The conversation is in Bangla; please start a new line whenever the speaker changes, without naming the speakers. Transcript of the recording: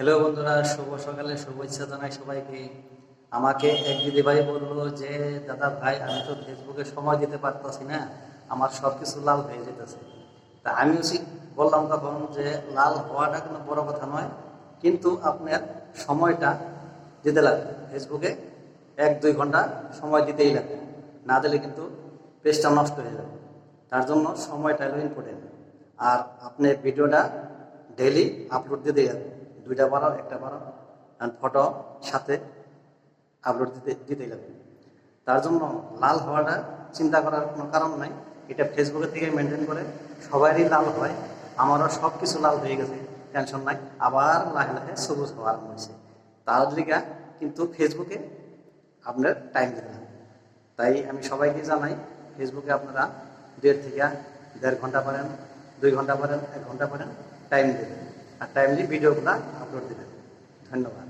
হ্যালো বন্ধুরা, শুভ সকালে শুভেচ্ছা জানাই সবাইকে। আমাকে এক দিদিভাই বললো যে দাদা ভাই, আমি তো ফেসবুকে সময় দিতে পারতাছি না, আমার সব কিছু লাল হয়ে যেতেছে। তা আমি বললাম তখন যে লাল হওয়াটা কোনো বড় কথা নয়, কিন্তু আপনার সময়টা দিতে লাগবে। ফেসবুকে 1-2 ঘন্টা সময় দিতেই লাগবে, না দিলে কিন্তু পেজটা নষ্ট হয়ে যাবে। তার জন্য সময়টা হলো ইম্পর্টেন্ট। আর আপনি ভিডিওটা ডেইলি আপলোড দিতে যাবে, 2টা বানাও 1টা বানাও, আর ফটো সাথে আপলোড দিতেই লাগবে। তার জন্য লাল হওয়াটা চিন্তা করার কোনো কারণ নাই। এটা ফেসবুকে থেকে মেনটেন করে সবারই লাল হয়, আমারও সব কিছু লাল হয়ে গেছে, টেনশন নাই। আবার লাহে লাহে সবুজ হওয়া আরম্ভ হয়েছে। তার লিগা কিন্তু ফেসবুকে আপনার টাইম দিতে হবে। তাই আমি সবাইকে জানাই, ফেসবুকে আপনারা 1.5 থেকে 1.5 ঘন্টা পারেন, 2 ঘন্টা পারেন, 1 ঘন্টা পারেন, টাইম দেবেন। আর টাইমলি ভিডিওগুলো আপলোড দেবেন। ধন্যবাদ।